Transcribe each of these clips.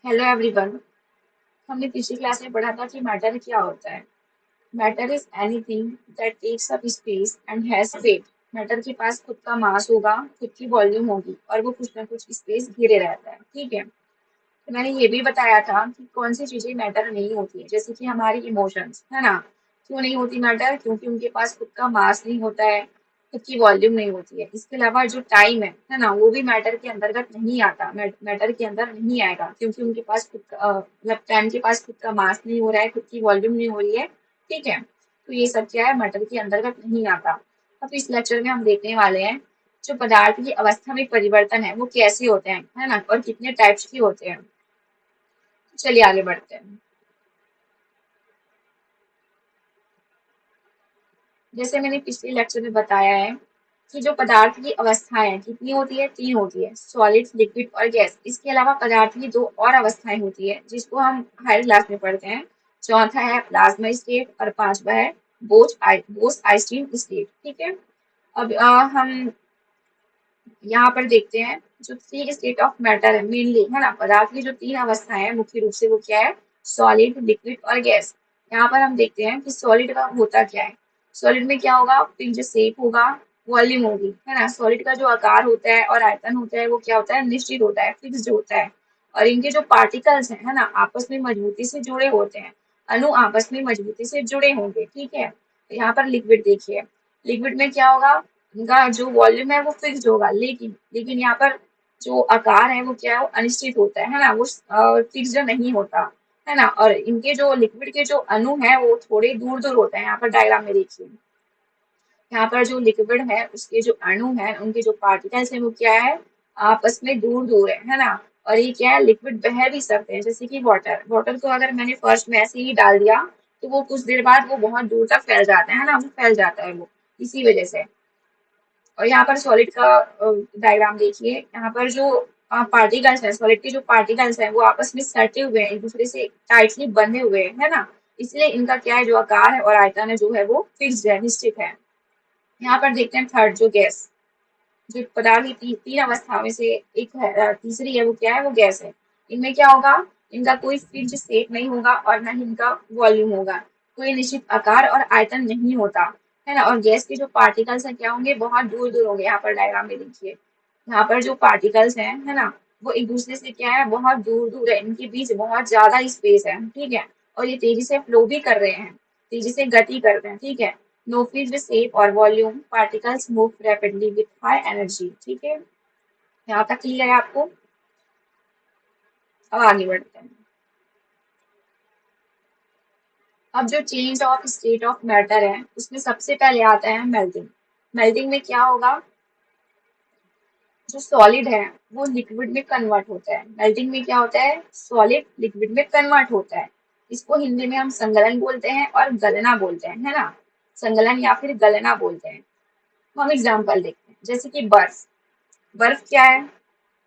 Hello everyone. हमने पिछली class में पढ़ा था कि मैटर क्या होता है। Matter is anything that takes up space and has weight. Matter के पास खुद का मास होगा, खुद की वॉल्यूम होगी और वो कुछ ना कुछ स्पेस घेरे रहता है। ठीक है। तो मैंने ये भी बताया था कि कौन सी चीजें मैटर नहीं होती है, जैसे कि हमारी इमोशंस, है ना। क्यों नहीं होती मैटर? क्योंकि उनके पास खुद का मास नहीं होता है, खुद की वॉल्यूम नहीं होती है। इसके अलावा जो टाइम है ना, वो भी मैटर के अंतर्गत नहीं आता, मैटर के अंदर नहीं आएगा, क्योंकि उनके पास खुद का मतलब टाइम के पास खुद का मास नहीं हो रहा है, खुद की वॉल्यूम नहीं हो रही है। ठीक है। तो ये सब क्या है, मैटर के अंतर्गत नहीं आता। अब इस लेक्चर में हम देखने वाले हैं जो पदार्थ की अवस्था में परिवर्तन है वो कैसे होते हैं, है ना, और कितने टाइप्स के होते हैं। चलिए आगे बढ़ते हैं। जैसे मैंने पिछले लेक्चर में बताया है कि जो पदार्थ की अवस्थाएं हैं कितनी होती है, तीन होती है, सॉलिड, लिक्विड और गैस। इसके अलावा पदार्थ की दो और अवस्थाएं होती है जिसको हम हायर क्लास में पढ़ते हैं। चौथा है प्लाज्मा स्टेट और पांचवा है बोस आइसटीन स्टेट। ठीक है। अब हम यहाँ पर देखते हैं जो थ्री स्टेट ऑफ मैटर है मेनली, है ना, पदार्थ की जो तीन अवस्थाएं हैं मुख्य रूप से वो क्या है, सॉलिड, लिक्विड और गैस। यहाँ पर हम देखते हैं कि सॉलिड का होता क्या है। सॉलिड में क्या होगा, पिंच शेप होगा, वॉल्यूम होगी, है ना। सॉलिड का जो आकार होता है और आयतन होता है वो क्या होता है, निश्चित होता है, फिक्स्ड होता है। और इनके जो पार्टिकल्स हैं, है ना, आपस में मजबूती से जुड़े होते हैं। अणु आपस में मजबूती से जुड़े होंगे। ठीक है। यहाँ पर लिक्विड देखिए, लिक्विड में क्या होगा, इनका जो वॉल्यूम है वो फिक्स्ड होगा, लेकिन लेकिन यहाँ पर जो आकार है वो क्या है, वो अनिश्चित होता है ना, वो फिक्स्ड नहीं होता, है ना। और इनके जो लिक्विड के जो अणु है वो थोड़े दूर दूर होते हैं। यहाँ पर डायग्राम में देखिए, यहाँ पर जो लिक्विड है उसके जो अणु है, उनके जो पार्टिकल्स है वो क्या है, आपस में दूर दूर है ना। और ये क्या है, लिक्विड बह भी सकते हैं, जैसे कि वाटर। वाटर को अगर मैंने फर्स्ट में ऐसे ही डाल दिया तो वो कुछ देर बाद वो बहुत दूर तक फैल जाता है ना, वो फैल जाता है वो, इसी वजह से। और यहाँ पर सॉलिड का डायग्राम देखिए, यहाँ पर जो पार्टिकल्स हैं, सॉलिड के जो पार्टिकल्स हैं वो आपस में सटे हुए हैं, एक दूसरे से टाइटली बंधे हुए हैं, है ना। इसलिए इनका क्या है, जो आकार है और आयतन है जो है वो फिक्स्ड है, निश्चित है। यहाँ पर देखते हैं थर्ड, जो गैस। जो पदार्थ की तीन अवस्था में से एक है, तीसरी है, वो क्या है, वो गैस है। इनमें क्या होगा, इनका कोई फिक्स्ड शेप नहीं होगा और ना ही इनका वॉल्यूम होगा, कोई निश्चित आकार और आयतन नहीं होता, है ना। और गैस के जो पार्टिकल्स हैं क्या होंगे, बहुत दूर दूर होंगे। यहाँ पर डायग्राम में देखिए, यहाँ पर जो पार्टिकल्स हैं, है ना, वो एक दूसरे से क्या है, बहुत दूर दूर है, इनके बीच बहुत ज्यादा स्पेस है। ठीक है। और ये तेजी से फ्लो भी कर रहे हैं, तेजी से गति कर रहे हैं। ठीक है। नो फिक्स्ड शेप और volume, particles move rapidly with high energy. ठीक है। यहाँ तक क्लियर है आपको? अब आगे बढ़ते हैं। अब जो change of state of matter है उसमें सबसे पहले आता है मेल्टिंग। मेल्टिंग में क्या होगा, जो सॉलिड है वो लिक्विड में कन्वर्ट होता है। मेल्टिंग में क्या होता है, सॉलिड लिक्विड में कन्वर्ट होता है। इसको हिंदी में हम संगलन बोलते हैं और गलना बोलते हैं, है ना। संगलन या फिर गलना बोलते हैं। तो हम एग्जाम्पल देखते हैं, जैसे कि बर्फ। बर्फ क्या है,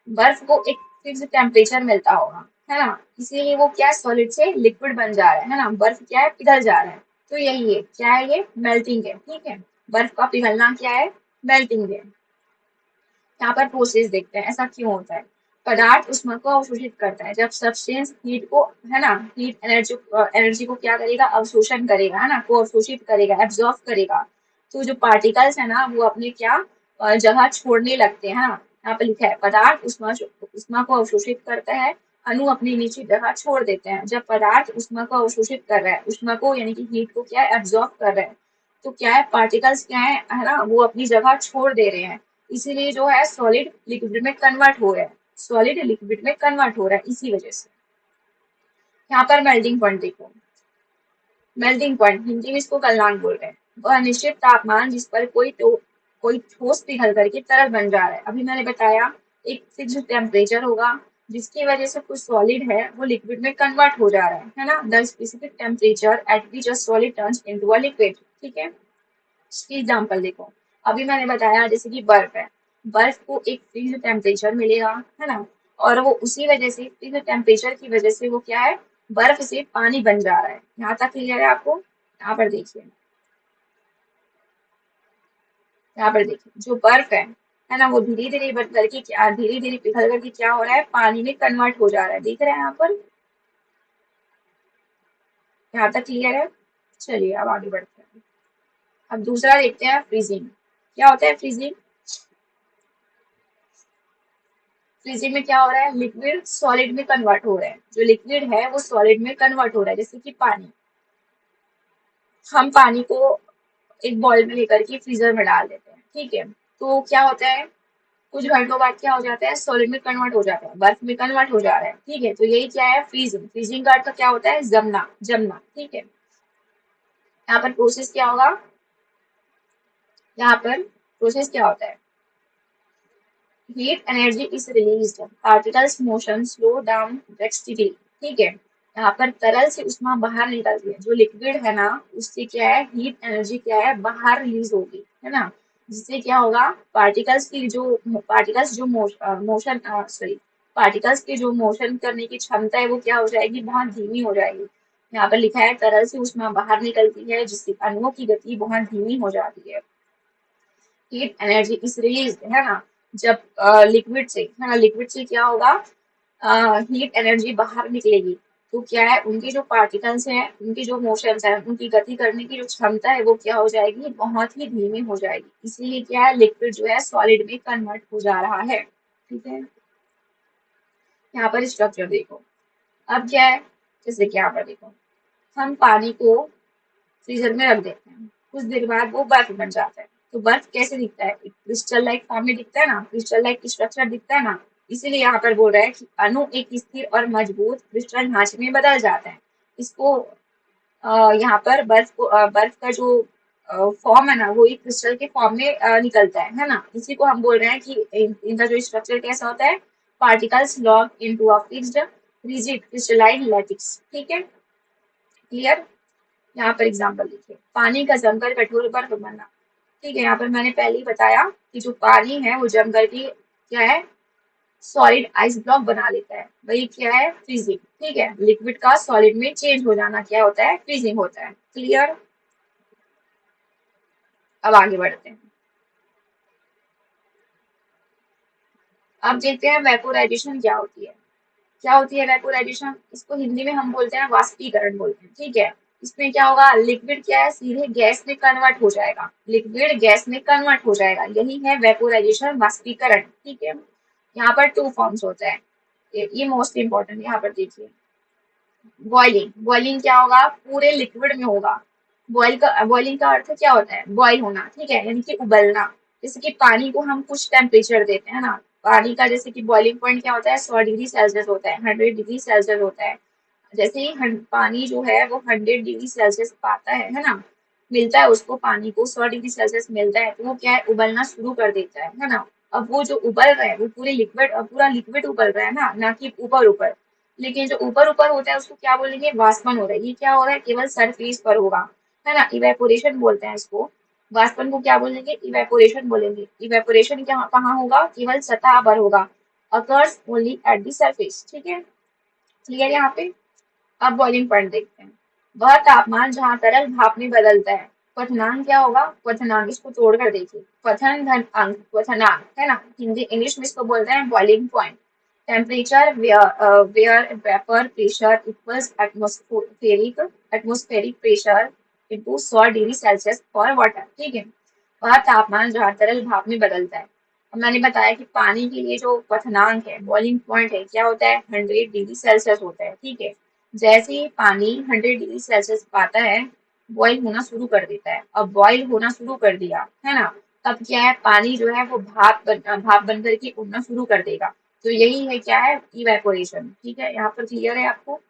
बर्फ को एक फिक्स टेम्परेचर मिलता होगा, है ना, इसीलिए वो क्या है, सॉलिड से लिक्विड बन जा रहा है ना। बर्फ क्या है, पिघल जा रहा है। तो यही है, क्या है, ये मेल्टिंग है। ठीक है। बर्फ का पिघलना क्या है, मेल्टिंग है। यहाँ पर प्रोसेस देखते हैं, ऐसा क्यों होता है। पदार्थ ऊष्मा को अवशोषित करता है, जब सब्सटेंस हीट को, है ना, हीट एनर्जी एनर्जी को क्या करेगा, अवशोषण करेगा, है ना, को अवशोषित करेगा, एब्जॉर्ब करेगा। तो जो पार्टिकल्स है ना वो अपने क्या जगह छोड़ने लगते हैं, है ना। यहाँ पे लिखा है पदार्थ ऊष्मा ऊष्मा को अवशोषित करता है, अणु अपनी निश्चित जगह छोड़ देते हैं। जब पदार्थ ऊष्मा को अवशोषित कर रहा है, ऊष्मा को यानी कि हीट को क्या है, एब्जॉर्ब कर रहा है, तो क्या है, पार्टिकल्स क्या है ना, वो अपनी जगह छोड़ दे रहे हैं। इसीलिए जो है सॉलिड लिक्विड में कन्वर्ट हो रहा है, सॉलिड लिक्विड में कन्वर्ट हो रहा है इसी वजह से। यहाँ पर मेल्टिंग पॉइंट देखो, मेल्टिंग पॉइंट हिंदी में इसको गलनांक बोल रहे हैं। वह निश्चित तापमान जिस पर कोई ठोस पिघल करके तरल बन जा रहा है। अभी मैंने बताया एक फिक्स टेम्परेचर होगा जिसकी वजह से कुछ सॉलिड है वो लिक्विड में कन्वर्ट हो जा रहा है ना। The specific temperature at which a solid turns into a liquid. ठीक है। इसकी एग्जाम्पल देखो, अभी मैंने बताया जैसे कि बर्फ है, बर्फ को एक फिक्स टेम्परेचर मिलेगा, है ना, और वो उसी वजह से फिक्स टेम्परेचर की वजह से वो क्या है, बर्फ से पानी बन जा रहा है। यहाँ तक क्लियर है आपको? यहाँ पर देखिए, यहाँ पर देखिए जो बर्फ है ना, वो धीरे धीरे बन करके क्या, धीरे धीरे पिघल करके क्या हो रहा है, पानी में कन्वर्ट हो जा रहा है। दिख रहा है यहाँ पर? यहाँ तक क्लियर है? चलिए अब आगे बढ़ते हैं। अब दूसरा देखते हैं, फ्रीजिंग। क्या होता है फ्रीजिंग? फ्रीजिंग में क्या हो रहा है, लिक्विड सॉलिड में कन्वर्ट हो रहा है। जो लिक्विड है वो सॉलिड में कन्वर्ट हो रहा है, जैसे कि पानी। हम पानी को एक बॉल में लेकर के फ्रीजर में डाल देते हैं, ठीक है। तो क्या होता है, कुछ घंटों बाद क्या हो जाता है, सॉलिड में कन्वर्ट हो जाता है, बर्फ में कन्वर्ट हो जा रहा है, ठीक है। तो यही क्या है, फ्रीजिंग। फ्रीजिंग का अर्थ क्या होता है, जमना, जमना, ठीक है। यहाँ पर प्रोसेस क्या होगा, यहाँ पर प्रोसेस क्या होता है, heat energy is released, particles motion slow down drastically, ठीक है। यहाँ पर तरल से उष्मा बाहर निकलती है, जो लिक्विड है ना, उससे क्या है, हीट एनर्जी क्या है, बाहर रिलीज होगी, है ना। जिससे क्या होगा, पार्टिकल्स की जो, पार्टिकल्स जो मोशन, सॉरी, पार्टिकल्स की जो मोशन करने की क्षमता है वो क्या हो जाएगी, बहुत धीमी हो जाएगी। यहाँ पर लिखा है तरल से उष्मा बाहर निकलती है, जिससे अणुओं की गति बहुत धीमी हो जाती है। हीट एनर्जी इज रिलीज, है ना। जब लिक्विड से, है ना, लिक्विड से क्या होगा, हीट एनर्जी बाहर निकलेगी, तो क्या है, उनके जो पार्टिकल्स हैं, उनकी जो मोशंस है, उनकी गति करने की जो क्षमता है वो क्या हो जाएगी, बहुत ही धीमी हो जाएगी। इसीलिए क्या है, लिक्विड जो है सॉलिड में कन्वर्ट हो जा रहा है, ठीक है। यहाँ पर स्ट्रक्चर देखो। अब क्या है, जैसे कि यहाँ पर देखो, हम पानी को फ्रीजर में रख देते हैं, कुछ देर बाद वो बर्फ बन जाता है। तो बर्फ कैसे दिखता है, क्रिस्टल लाइक फॉर्म में दिखता है ना, क्रिस्टल लाइक स्ट्रक्चर दिखता है ना। इसीलिए यहाँ पर बोल रहा है कि अणु एक स्थिर और मजबूत क्रिस्टल ढांचे में बदल जाते हैं। इसको यहाँ पर बर्फ का जो फॉर्म है ना, वो एक क्रिस्टल के फॉर्म में निकलता है ना। इसी को हम बोल रहे हैं कि इनका जो स्ट्रक्चर कैसा होता है, particles lock into a fixed rigid crystalline lattice, ठीक है, क्लियर। यहाँ पर एग्जाम्पल देखिए, पानी का जमकर कठोर बर्फ बनना, ठीक है। यहाँ पर मैंने पहले ही बताया कि जो पानी है वो जम करके क्या है, सॉलिड आइस ब्लॉक बना लेता है, वही क्या है, फ्रीजिंग, ठीक है। लिक्विड का सॉलिड में चेंज हो जाना क्या होता है, फ्रीजिंग होता है, क्लियर। अब आगे बढ़ते हैं। अब देखते हैं वेपोराइजेशन क्या होती है। क्या होती है वेपोराइजेशन, इसको हिंदी में हम बोलते हैं वाष्पीकरण बोलते हैं, ठीक है। इसमें क्या होगा, लिक्विड क्या है, सीधे गैस में कन्वर्ट हो जाएगा, लिक्विड गैस में कन्वर्ट हो जाएगा, यही है वेपोराइजेशन, वाष्पीकरण, ठीक है। यहाँ पर टू फॉर्म्स होता है, ये मोस्ट इंपॉर्टेंट, यहाँ पर देखिए, बॉइलिंग। बॉइलिंग क्या होगा, पूरे लिक्विड में होगा। बॉइलिंग का अर्थ क्या होता है, बॉइल होना, ठीक है, यानी कि उबलना। जैसे कि पानी को हम कुछ टेम्परेचर देते हैं ना, पानी का जैसे कि बॉइलिंग पॉइंट क्या होता है, 100 डिग्री सेल्सियस होता है, 100 डिग्री सेल्सियस होता है। जैसे ही पानी जो है वो 100 डिग्री सेल्सियस पाता है ना, मिलता है उसको, पानी को 100 डिग्री सेल्सियस मिलता है, तो वो क्या है, उबलना शुरू कर देता है ना। अब वो जो उबल रहा है वो पूरे लिक्विड, पूरा लिक्विड उबल रहा है ना कि ऊपर ऊपर। लेकिन जो ऊपर ऊपर होता है उसको क्या बोलेंगे, वाष्पन हो रहा है। ये क्या हो रहा है, केवल सरफेस पर होगा, है ना, इवेपोरेशन बोलते हैं इसको। वाष्पन को क्या बोलेंगे, इवेपोरेशन बोलेंगे। इवेपोरेशन क्या, कहाँ होगा, केवल सतह पर होगा, occurs only at the surface, ठीक है, क्लियर यहाँ पे। अब बॉइलिंग पॉइंट देखते हैं, वह तापमान जहाँ तरल भाप में बदलता है। क्वथनांक क्या होगा, क्वथनांक, इसको तोड़कर देखिए, क्वथन धन अंक क्वथनांक, है ना, हिंदी इंग्लिश में इसको बोलते हैं boiling point. Temperature where vapour pressure equals atmospheric pressure into 100 degree Celsius for water, ठीक है। वह तापमान जहाँ तरल भाप में बदलता है। अब मैंने बताया कि पानी के लिए जो क्वथनांक है, बॉइलिंग पॉइंट है, क्या होता है, 100 डिग्री सेल्सियस होता है, ठीक है। जैसे ही पानी 100 डिग्री सेल्सियस पाता है, बॉईल होना शुरू कर देता है। अब बॉईल होना शुरू कर दिया, है ना, अब क्या है, पानी जो है वो भाप बन करके उड़ना शुरू कर देगा। तो यही है क्या है, इवेपोरेशन, ठीक है। यहाँ पर क्लियर है आपको?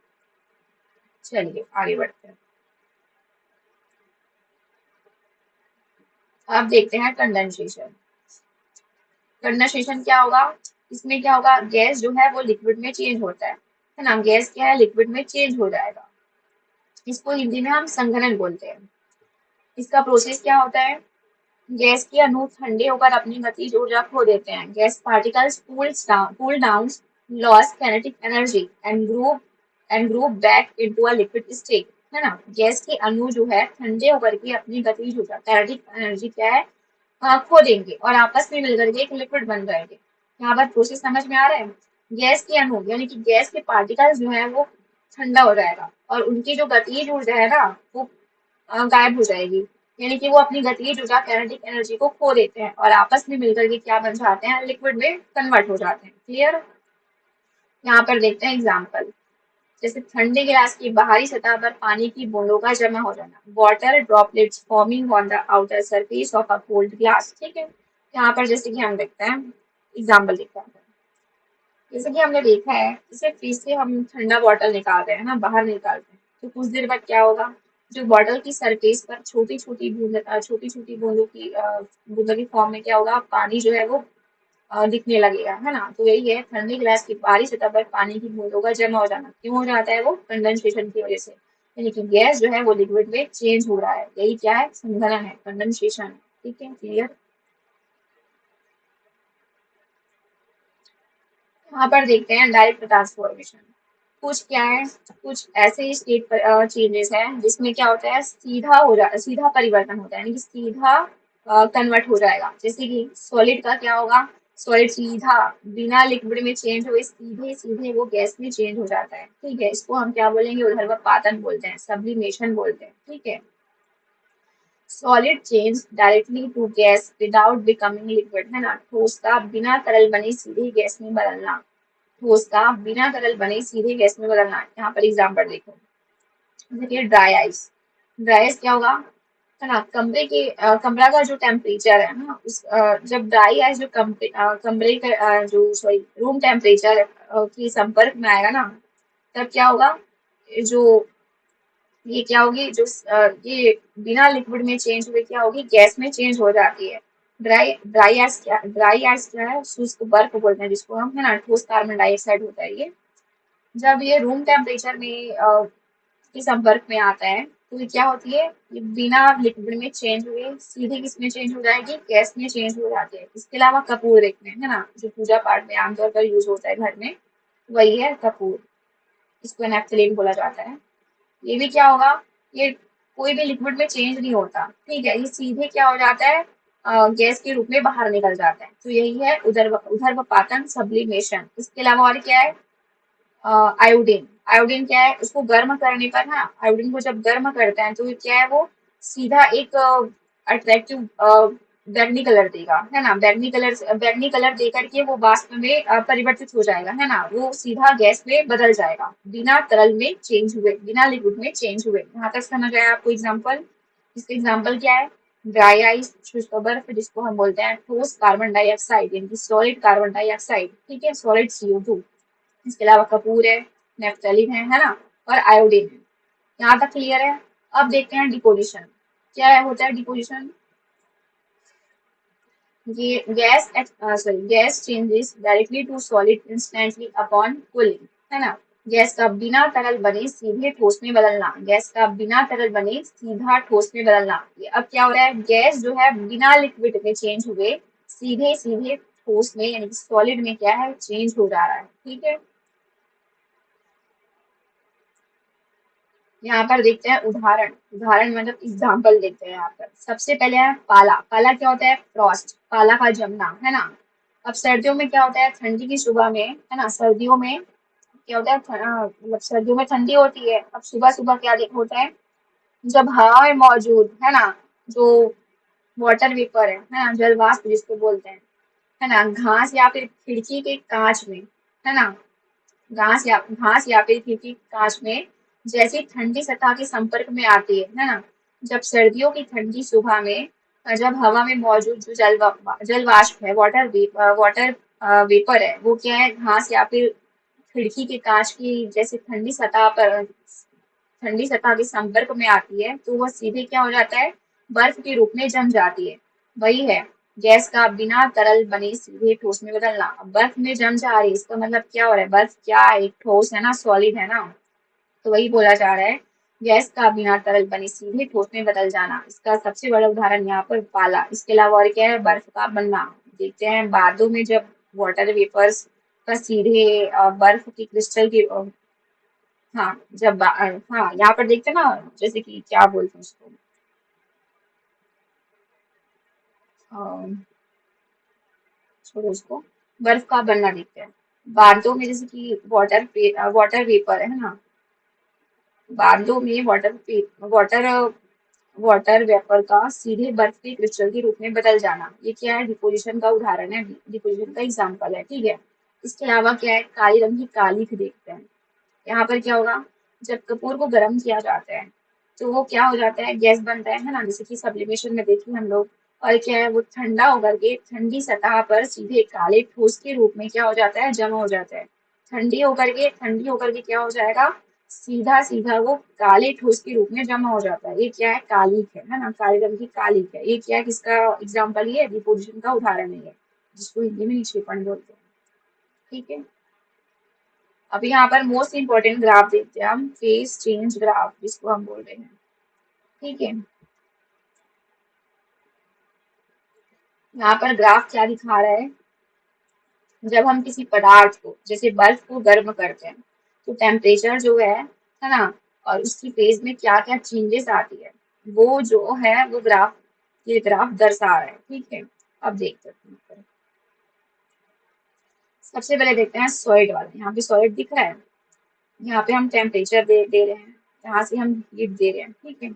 चलिए आगे बढ़ते हैं। अब देखते हैं कंडेंसेशन। कंडेंसेशन क्या होगा, इसमें क्या होगा, गैस जो है वो लिक्विड में चेंज होता है ना, गैस क्या है, लिक्विड में चेंज हो जाएगा। इसको हिंदी में हम संघनन बोलते हैं। इसका प्रोसेस क्या होता है, गैस के अणु ठंडे होकर अपनी गतिज ऊर्जा खो देते हैं। Gas particles cool down, loss kinetic energy and groove back into a liquid state, है ना। गैस के अणु जो है ठंडे होकर के अपनी गतिज ऊर्जा, काइनेटिक एनर्जी क्या है, खो देंगे और आपस में मिलकर के एक लिक्विड बन जाएंगे। यहाँ पर प्रोसेस समझ में आ रहा है। गैस के अणु यानी कि गैस के पार्टिकल्स जो है वो ठंडा हो जाएगा और उनकी जो गतिज ऊर्जा है ना वो गायब हो जाएगी। यानी कि वो अपनी गतिज ऊर्जा काइनेटिक एनर्जी को खो देते हैं और आपस में मिलकर के क्या बन जाते हैं, लिक्विड में कन्वर्ट हो जाते हैं। क्लियर। यहाँ पर देखते हैं एग्जाम्पल। जैसे ठंडे गिलास की बाहरी सतह पर पानी की बूंदों का जमा हो जाना, water droplets forming on the outer surface of a cold glass. ठीक है। यहाँ पर जैसे कि हम देखते हैं एग्जाम्पल देखते हैं। जैसे कि हमने देखा है, जैसे फ्रिज से हम ठंडा बॉटल निकालते हैं ना, बाहर निकालते हैं, तो कुछ देर बाद क्या होगा, जो बॉटल की सरफेस पर छोटी छोटी बूंदों की बूंदों की फॉर्म में क्या होगा, पानी जो है वो दिखने लगेगा, है ना। तो यही है, ठंडे गिलास की बाहरी सतह पर पानी की बूंदों का जमा हो जाना। क्यों हो जाता है वो, कंडेंसेशन की वजह से। यानी कि गैस जो है वो लिक्विड में चेंज हो रहा है, यही क्या है, संघनन है, कंडेंसेशन है। ठीक है, क्लियर। यहाँ पर देखते हैं डायरेक्ट ट्रांसफॉर्मेशन। कुछ क्या है, कुछ ऐसे स्टेट चेंजेस हैं जिसमें क्या होता है, सीधा परिवर्तन होता है, यानी कि सीधा कन्वर्ट हो जाएगा। जैसे कि सॉलिड का क्या होगा, सॉलिड सीधा बिना लिक्विड में चेंज हुए सीधे सीधे वो गैस में चेंज हो जाता है। ठीक है, इसको हम क्या बोलेंगे, ऊर्ध्वपातन बोलते हैं, सब्लिमेशन बोलते हैं। ठीक है। Solid change directly to gas without becoming liquid, है ना। ठोस का बिना तरल बने सीधे गैस में बदलना, ठोस का बिना तरल बने सीधे गैस में बदलना। यहाँ पर एग्जाम्पल देखो। देखिए ड्राई आइस, ड्राई आइस क्या होगा, है ना, कमरा का जो टेम्परेचर है ना, जब ड्राई आइस जो कमरे का जो सॉरी रूम टेम्परेचर के संपर्क में आएगा ना, तब क्या होगा, जो ये क्या होगी, ये बिना लिक्विड में चेंज हुए क्या होगी, गैस में चेंज हो जाती है। ड्राई आइस क्या है, शुष्क बर्फ बोलते हैं जिसको हम, है ना। ठोस कार्बन डाइऑक्साइड होता है ये। जब ये रूम टेम्परेचर में के संपर्क में आता है तो ये क्या होती है, ये बिना लिक्विड में चेंज हुए सीधे किसमें चेंज हो जाएगी, गैस में चेंज हो जाती है। इसके अलावा कपूर देखते हैं, है ना, जो पूजा पाठ में आमतौर पर यूज होता है घर में, वही है कपूर। इसको नैप्थलीन बोला जाता है। ये भी क्या होगा, ये कोई भी लिक्विड में चेंज नहीं होता। ठीक है, ये सीधे क्या हो जाता है, गैस के रूप में बाहर निकल जाता है। तो यही है उदर्वपातन, सब्लिमेशन। इसके अलावा और क्या है, आयोडीन। आयोडीन क्या है, उसको गर्म करने पर ना, आयोडीन को जब गर्म करते हैं तो ये क्या है, वो सीधा एक अट्रैक्टिव बैगनी कलर देगा, है ना। बैगनी कलर दे करके वो वाष्प में परिवर्तित हो जाएगा, है ना। वो सीधा गैस में बदल जाएगा बिना तरल में चेंज हुए, बिना लिक्विड में चेंज हुए। यहाँ तक समझ आया आपको एग्जाम्पल। इसके एग्जाम्पल क्या है, ड्राई आइस, शुष्क बर्फ जिसको हम बोलते हैं, ठोस कार्बन डाइऑक्साइड यानी कि सॉलिड कार्बन डाइऑक्साइड। ठीक है, सॉलिड CO2। इसके अलावा कपूर है, नेफ्थलीन है ना, और आयोडीन है। यहाँ तक क्लियर है। अब देखते हैं डिपोजिशन। क्या है, होता है डिपोजिशन, ये gas changes directly to solid instantly upon cooling, है ना। गैस का बिना तरल बने सीधे ठोस में बदलना, गैस का बिना तरल बने सीधा ठोस में बदलना। ये अब क्या हो रहा है, गैस जो है बिना लिक्विड में चेंज हुए सीधे सीधे ठोस में यानी कि सॉलिड में क्या है, चेंज हो जा रहा है। ठीक है। यहाँ पर देखते हैं उदाहरण, उदाहरण मतलब एग्जाम्पल देखते हैं। यहाँ पर सबसे पहले है पाला। पाला क्या होता है, फ्रॉस्ट, पाला का जमना, है ना। अब सर्दियों में क्या होता है, ठंडी की सुबह में, है ना, सर्दियों में क्या होता है, मतलब सर्दियों में ठंडी होती है। अब सुबह सुबह क्या देख होता है, जब हवा में मौजूद, है ना, जो वाटर वेपर है ना, जल वाष्प जिसको बोलते हैं, है ना, घास या फिर खिड़की के कांच में, है ना, घास या फिर खिड़की कांच में जैसे ठंडी सतह के संपर्क में आती है ना। जब सर्दियों की ठंडी सुबह में जब हवा में मौजूद जो जल वाष्प है, वाटर वेपर है, वो क्या है, घास या फिर खिड़की के कांच की जैसे ठंडी सतह के संपर्क में आती है तो वह सीधे क्या हो जाता है, बर्फ के रूप में जम जाती है। वही है, गैस का बिना तरल बने सीधे ठोस में बदलना। अब बर्फ में जम जा रही है, इसका मतलब क्या हो रहा है, बर्फ क्या है, एक ठोस है ना, सॉलिड है ना। तो वही बोला जा रहा है, गैस का बिना तरल बने सीधे ठोस में बदल जाना। इसका सबसे बड़ा उदाहरण यहाँ पर पाला। इसके अलावा और क्या है, बर्फ का बनना। देखते हैं बादों में जब वाटर वेपर्स का सीधे बर्फ की क्रिस्टल की हाँ, हाँ, यहाँ पर देखते हैं ना, जैसे कि क्या बोलते हैं उसको, छोड़ो उसको, बर्फ का बनना देखते हैं। बादलों में जैसे कि वाटर वेपर है ना, बादलों में वाटर वाटर वेपर का सीधे बर्फ के क्रिस्टल के रूप में बदल जाना, ये क्या है, डिपोजिशन का उदाहरण है, डिपोजिशन का एग्जाम्पल है, ठीक है। इसके अलावा क्या है, काली रंग की कालिख देखते हैं। यहाँ पर क्या होगा, जब कपूर को गर्म किया जाता है तो वो क्या हो जाता है, गैस बनता है ना, जैसे कि सब्लिमेशन में देखिए हम लोग। और क्या है, वो ठंडा होकर के ठंडी सतह पर सीधे काले ठोस के रूप में क्या हो जाता है, जमा हो जाता है। ठंडी होकर के क्या हो जाएगा, सीधा सीधा वो काले ठोस के रूप में जमा हो जाता है। ये क्या है, कालिक है ना, काले रंग की कालिक है। ये क्या है, किसका एग्जाम्पल, ये डिपोजिशन का उदाहरण है ये, जिसको हिंदी में निक्षेपण बोलते हैं, ठीक है। अब यहाँ पर मोस्ट इंपॉर्टेंट ग्राफ देखते हैं हम, फेज चेंज ग्राफ जिसको हम बोल रहे हैं, ठीक है। यहाँ पर ग्राफ क्या दिखा रहा है, जब हम किसी पदार्थ को जैसे बर्फ को गर्म करते हैं तो टेम्परेचर जो है ना, और उसकी फेज में क्या क्या चेंजेस आती है, वो जो है वो ग्राफ, ये ग्राफ दर्शा रहा है, ठीक है। अब देखते हैं, सबसे पहले देखते हैं सॉलिड वाला। यहाँ पे सॉलिड दिख रहा है, यहाँ पे हम टेम्परेचर दे रहे हैं, यहाँ से हम हीट दे रहे हैं, ठीक है।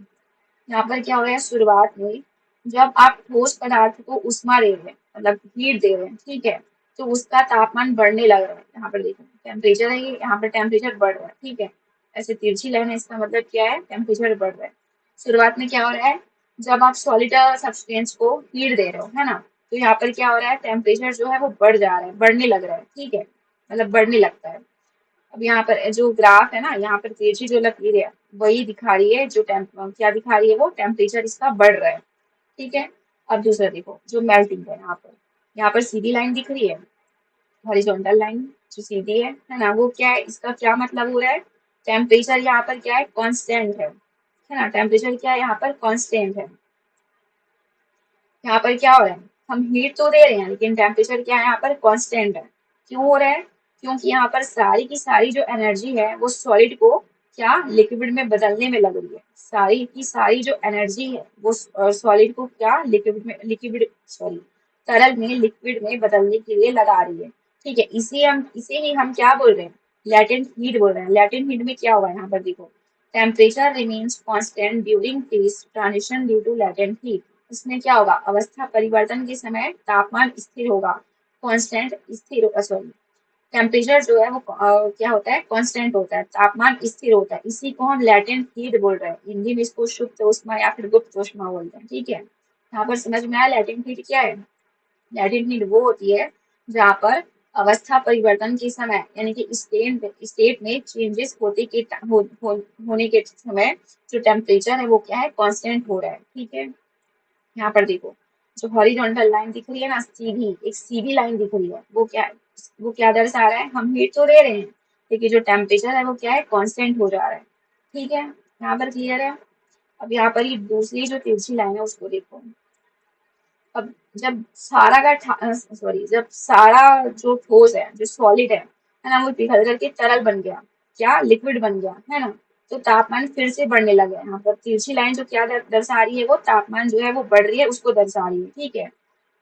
यहाँ पर क्या हो रहा है, शुरुआत में जब आप ठोस पदार्थ को उष्मा दे रहे हैं, मतलब हीट दे रहे हैं, ठीक है, तो उसका तापमान बढ़ने लग रहा है। यहाँ पर देखो टेम्परेचर है ये, यहाँ पर टेम्परेचर बढ़ रहा है, ठीक है। ऐसे तिरछी लाइन है, इसका मतलब क्या है, टेम्परेचर बढ़ रहा है। शुरुआत में क्या हो रहा है, जब आप सॉलिड सब्सटेंस को हीट दे रहे हो, है ना, तो यहाँ पर क्या हो रहा है, टेम्परेचर जो है वो बढ़ जा रहा है, बढ़ने लग रहा है, ठीक है, मतलब बढ़ने लगता है। अब यहाँ पर जो ग्राफ है ना, यहाँ पर तिरछी जो लकीर है वही दिखा रही है, जो क्या दिखा रही है, वो टेम्परेचर इसका बढ़ रहा है, ठीक है। अब दूसरा देखो, जो मेल्टिंग है, यहाँ पर सीधी लाइन दिख रही है, हॉरिजॉन्टल लाइन जो सीधी है ना, वो क्या है, इसका क्या मतलब हो रहा है, टेम्परेचर यहाँ पर क्या है, कांस्टेंट है ना, टेम्परेचर क्या है यहाँ पर, कांस्टेंट है। यहाँ पर क्या हो रहा है, हम हीट तो दे रहे हैं लेकिन टेम्परेचर क्या है यहाँ पर, कांस्टेंट है। क्यों हो रहा है, क्योंकि यहाँ पर सारी की सारी जो एनर्जी है वो सॉलिड को क्या, लिक्विड में बदलने में लग रही है। सारी की सारी जो एनर्जी है वो सॉलिड को क्या, लिक्विड सॉरी तरल में लिक्विड में बदलने के लिए लगा रही है, ठीक है। इसे ही हम क्या बोल रहे हैं, लैटेंट हीट बोल रहे हैं। लैटेंट हीट में क्या हुआ है, यहाँ पर देखो, temperature remains constant during phase transition due to latent heat. इसमें क्या होगा, अवस्था परिवर्तन के समय तापमान स्थिर होगा, कांस्टेंट स्थिर, सॉरी टेम्परेचर जो है वो क्या होता है, कांस्टेंट होता है, तापमान स्थिर होता है। इसी को हम लैटेंट हीट बोल रहे हैं, हिंदी में इसको सुप्त ऊष्मा या फिर गुप्त ऊष्मा बोलते हैं, ठीक है। यहाँ पर समझ में आया लैटेंट हीट क्या है। लैटेंट हीट वो होती है जहाँ पर अवस्था परिवर्तन के समय, यानी कि स्टेट में चेंजेस होने के समय जो टेम्परेचर है वो क्या है, कांस्टेंट हो रहा है, ठीक है। यहाँ पर देखो, जो हॉरिजॉन्टल लाइन दिख रही है ना, सीधी एक सीधी लाइन दिख रही है, वो क्या दर्शा रहा है, हम हीट तो दे रहे हैं लेकिन जो टेम्परेचर है वो क्या है, कांस्टेंट हो जा रहा है, ठीक है। यहाँ पर क्लियर है। अब यहाँ पर ये दूसरी जो तिरछी लाइन है उसको देखो। अब जब सारा जो ठोस है, जो सॉलिड है ना, वो पिघल करके तरल बन गया, क्या, लिक्विड बन गया, है ना, तो तापमान फिर से बढ़ने लगा। यहाँ पर तिरछी लाइन जो क्या दर्शा रही है, वो तापमान जो है वो बढ़ रही है उसको दर्शा रही है, ठीक है।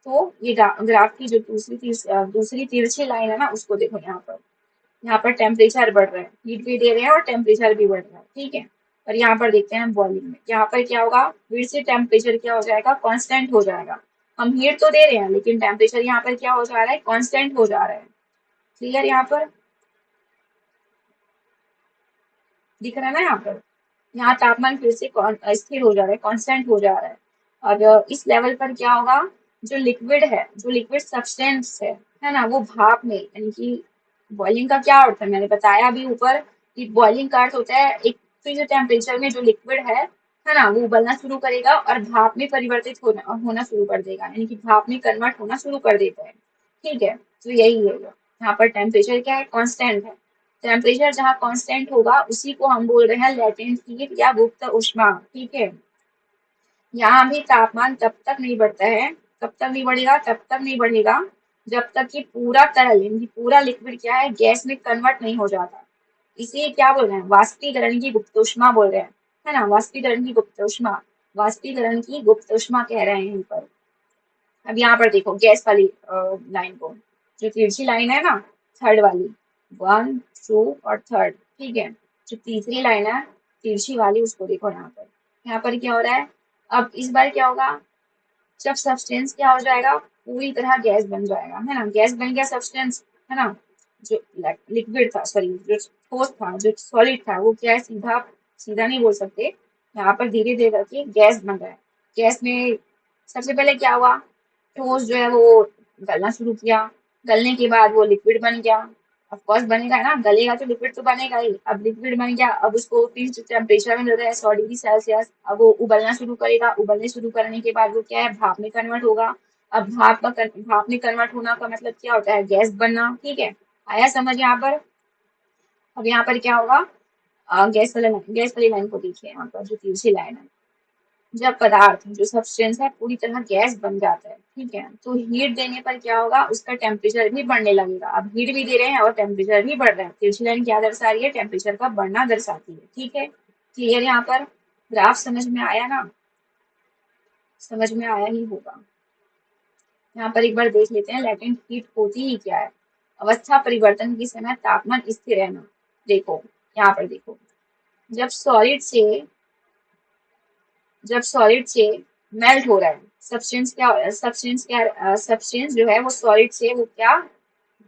तो ये ग्राफ की जो दूसरी तिरछी लाइन है ना, उसको देखो। यहाँ पर टेम्परेचर बढ़ रहा है, हीट भी दे रहे हैं और टेम्परेचर भी बढ़ रहा है, ठीक है। और यहाँ पर देखते हैं बॉइलिंग में, यहाँ पर क्या होगा, फिर से टेम्परेचर क्या हो जाएगा, कांस्टेंट हो जाएगा। हम हीट तो दे रहे हैं लेकिन टेम्परेचर यहाँ पर क्या हो जा रहा है, कांस्टेंट हो जा रहा है, क्लियर। यहाँ पर दिख रहा है ना, यहाँ पर, यहाँ तापमान फिर से स्थिर हो जा रहा है, कांस्टेंट हो जा रहा है। और इस लेवल पर क्या होगा, जो लिक्विड है, जो लिक्विड सब्सटेंस है ना, वो भाप में, यानी कि बॉइलिंग का क्या अर्थ है, मैंने बताया अभी ऊपर कि बॉइलिंग का अर्थ होता है एक फिक्स टेम्परेचर में जो लिक्विड है ना, वो उबलना शुरू करेगा और भाप में परिवर्तित होना शुरू कर देगा, यानी कि भाप में कन्वर्ट होना शुरू कर देता है, ठीक है। तो यही है ये। यहाँ पर टेम्परेचर क्या है, कांस्टेंट है। टेम्परेचर जहाँ कांस्टेंट होगा उसी को हम बोल रहे हैं लेटेंट हीट या गुप्त ऊष्मा, ठीक है। यहाँ भी तापमान तब तक नहीं बढ़ता है, तब तक नहीं बढ़ेगा जब तक कि पूरा तरल, यानी कि पूरा लिक्विड क्या है, गैस में कन्वर्ट नहीं हो जाता। इसे क्या बोल रहे हैं, वाष्पीकरण की गुप्त ऊष्मा बोल रहे हैं, है ना, वाष्पीकरण की गुप्त ऊष्मा, वाष्पीकरण की गुप्त ऊष्मा कह रहे हैं यहाँ पर। अब यहाँ पर देखो गैस वाली लाइन को, जो तिरछी लाइन है ना, थर्ड वाली, वन, टू और थर्ड, ठीक है। जो तीसरी लाइन है तिरछी वाली, उसको देखो यहाँ पर क्या हो रहा है। अब इस बार क्या होगा, जब सब्सटेंस क्या हो जाएगा, पूरी तरह गैस बन जाएगा, है ना, गैस बन गया सब्सटेंस, है ना। जो लिक्विड था, सॉरी, जो ठोस था, जो सॉलिड था, वो क्या है, सीधा सीधा नहीं बोल सकते, यहाँ पर धीरे धीरे करके गैस बन रहा है। गैस में सबसे पहले क्या हुआ, ठोस जो है वो गलना शुरू किया, गलने के बाद वो लिक्विड बन गया। ऑफ कोर्स बनेगा ना, गलेगा तो लिक्विड तो बनेगा ही। अब लिक्विड बन गया, अब उसको फिर टेम्परेचर में रह 100 डिग्री सेल्सियस, अब वो उबलना शुरू करेगा। उबलने शुरू करने के बाद वो क्या है, भाप में कन्वर्ट होगा। अब भाप में कन्वर्ट होना का मतलब क्या होता है, गैस बनना, ठीक है। आया समझ यहाँ पर। अब यहाँ पर क्या होगा, गैस वाली लाइन को देखिए, यहाँ पर जो तीसरी लाइन है, जब पदार्थ जो सब्सटेंस है पूरी तरह गैस बन जाता है, ठीक है, तो हीट देने पर क्या होगा, उसका टेम्परेचर भी बढ़ने लगेगा। अब हीट भी दे रहे हैं और टेम्परेचर भी बढ़ रहा है। तिरछी लाइन क्या दर्शा रही है, टेम्परेचर का बढ़ना दर्शाती है, ठीक है। क्लियर यहाँ पर, ग्राफ समझ में आया ना, समझ में आया ही होगा। यहाँ पर एक बार देख लेते हैं लैटेंट हीट होती ही क्या है। अवस्था परिवर्तन के समय तापमान स्थिर रहना। देखो यहाँ पर देखो, जब सॉलिड से जब सॉलिड से मेल्ट हो रहा है, सब्सटेंस जो है वो सॉलिड से वो क्या,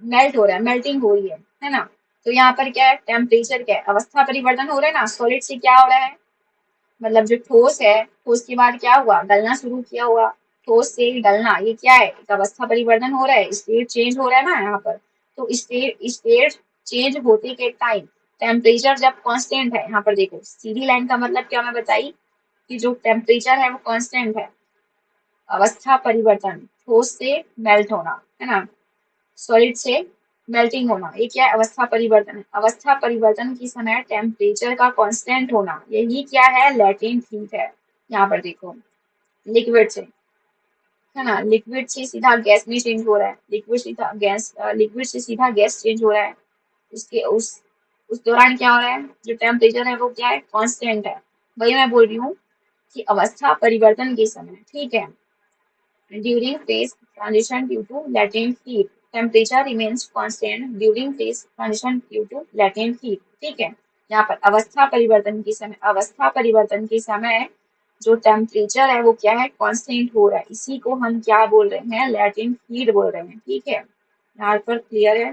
मेल्ट हो रहा है, मेल्टिंग हो रही है ना। तो यहाँ पर क्या है, टेम्परेचर क्या है, अवस्था परिवर्तन हो रहा है ना, सॉलिड से क्या हो रहा है, मतलब जो ठोस है, ठोस के बाद क्या हुआ, गलना शुरू किया हुआ, ठोस से गलना, ये क्या है, एक अवस्था परिवर्तन हो रहा है, स्टेट चेंज हो रहा है ना यहाँ पर। तो स्टेट चेंज होते के टाइम टेम्परेचर जब कांस्टेंट है, यहाँ पर देखो सीधी लाइन का मतलब क्या मैं बताई, कि जो टेम्परेचर है वो कांस्टेंट है। अवस्था परिवर्तन, ठोस से मेल्ट होना, है ना, सॉलिड से मेल्टिंग होना, ये क्या है, अवस्था परिवर्तन है। अवस्था परिवर्तन के समय टेम्परेचर का कांस्टेंट होना, यही क्या है, लैटेंट हीट है। यहाँ पर देखो, लिक्विड से, है ना, लिक्विड से सीधा गैस में चेंज हो रहा है, लिक्विड से सीधा गैस चेंज हो रहा है। उसके उस दौरान क्या हो रहा है, जो टेम्परेचर है वो क्या है, कांस्टेंट है। वही मैं बोल रही हूँ कि अवस्था परिवर्तन के समय, ठीक है, during phase transition due to latent heat, temperature remains constant during phase transition due to latent heat, ठीक है। यहाँ पर अवस्था परिवर्तन के समय जो टेम्परेचर है वो क्या है, कांस्टेंट हो रहा है, इसी को हम क्या बोल रहे हैं, लैटेंट हीट बोल रहे हैं, ठीक है। यहाँ पर क्लियर है,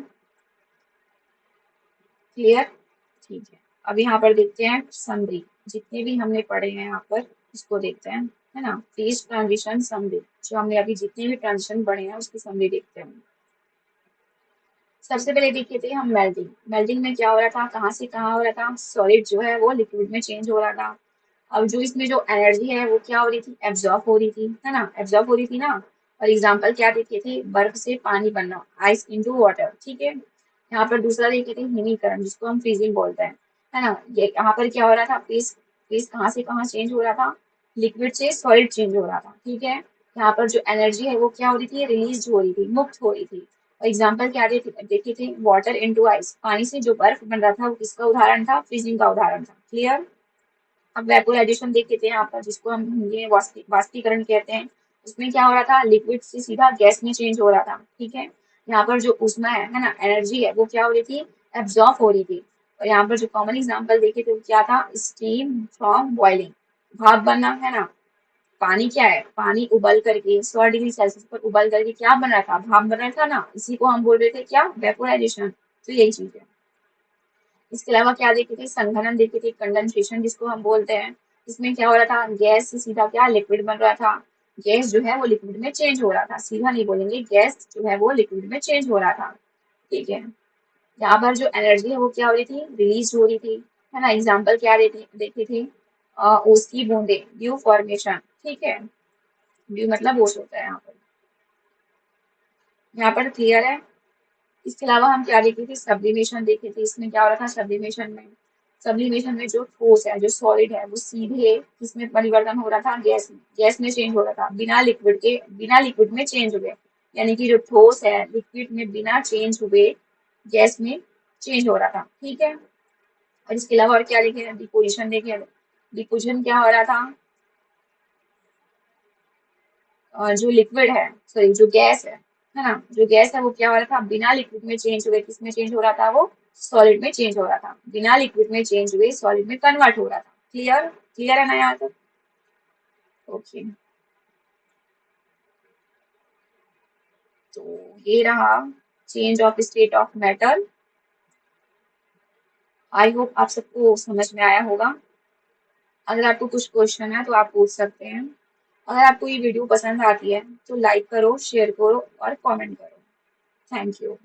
क्लियर, ठीक है। अब यहाँ पर देखते हैं समरी, जितने भी हमने पढ़े हैं यहाँ पर इसको देखते हैं, है ना, फेज ट्रांजिशन समरी, जो हमने अभी जितने भी ट्रांजिशन पढ़े हैं उसकी समरी देखते हैं। सबसे पहले देखे थे हम मेल्टिंग। मेल्टिंग में क्या हो रहा था, कहाँ से कहाँ हो रहा था, सॉलिड जो है वो लिक्विड में चेंज हो रहा था। अब जो इसमें जो एनर्जी है वो क्या हो रही थी, एब्जॉर्ब हो रही थी, है ना, एब्जॉर्ब हो रही थी ना। और एग्जाम्पल क्या देखे थे, बर्फ से पानी बनना, आइस इंटू वाटर, ठीक है। यहाँ पर दूसरा देखे थे हिमीकरण, जिसको हम फ्रीजिंग बोलते हैं, है ना। ये यहाँ पर क्या हो रहा था, फेस फेस कहाँ से कहाँ चेंज हो रहा था, लिक्विड से सॉलिड चेंज हो रहा था, ठीक है। यहाँ पर जो एनर्जी है वो क्या हो रही थी, रिलीज हो रही थी, मुक्त हो रही थी। एग्जाम्पल क्या देखे थे, वाटर इनटू आइस, पानी से जो बर्फ बन रहा था वो किसका उदाहरण था, फ्रीजिंग का उदाहरण था, क्लियर। अब वेपोराइजेशन देखे थे यहाँ पर, जिसको हम हिंदी में वाष्पीकरण कहते हैं। उसमें क्या हो रहा था, लिक्विड से सीधा गैस में चेंज हो रहा था, ठीक है। यहाँ पर जो ऊष्मा है ना, एनर्जी है, वो क्या हो रही थी, एब्जॉर्ब हो रही थी। और यहाँ पर जो कॉमन एग्जाम्पल देखे थे वो क्या था, स्टीम फ्रॉम बॉइलिंग, भाप बनना, है ना। पानी क्या है, पानी उबल करके 100 डिग्री सेल्सियस पर उबल करके क्या बन रहा था, भाप बन रहा था ना, इसी को हम बोल रहे थे क्या, वेपोराइजेशन। तो यही चीज है। इसके अलावा क्या देखे थे, संघनन देखे थे, कंडेंसेशन जिसको हम बोलते हैं। इसमें क्या हो रहा था, गैस से सीधा क्या, लिक्विड बन रहा था। गैस जो है वो लिक्विड में चेंज हो रहा था, सीधा नहीं बोलेंगे, गैस जो है वो लिक्विड में चेंज हो रहा था, ठीक है। यहाँ पर जो एनर्जी है वो क्या हो रही थी, रिलीज हो रही थी, है ना। एग्जाम्पल क्या देखे थे, ओस की बूंदे, ड्यू फॉर्मेशन, ठीक है। ड्यू मतलब ओस होता है यहाँ पर क्लियर है। इसके अलावा हम क्या देखे थे, सब्लिमेशन देखे थे। इसमें क्या हो रहा था, सब्लिमेशन में जो ठोस है, जो सॉलिड है, वो सीधे किसमें परिवर्तन हो रहा था, गैस में चेंज हो रहा था, बिना लिक्विड में चेंज हुए। यानी कि जो ठोस है लिक्विड में बिना चेंज हुए गैस में चेंज हो रहा था, ठीक है। और इसके अलावा और क्या देखे, डिपोजिशन देखे। डिपोजिशन क्या हो रहा था, जो लिक्विड है, सॉरी जो गैस है ना, जो गैस है वो क्या हो रहा था, बिना लिक्विड में चेंज हुए किस में चेंज हो रहा था, वो सॉलिड में चेंज हो रहा था, बिना लिक्विड में चेंज हुए सॉलिड में कन्वर्ट हो रहा था। क्लियर, क्लियर है ना यहाँ तक? ओके, तो ये रहा change of state of matter. I hope आप सबको समझ में आया होगा। अगर आपको कुछ क्वेश्चन है तो आप पूछ सकते हैं। अगर आपको ये वीडियो पसंद आती है तो लाइक करो, शेयर करो और कमेंट करो। Thank you.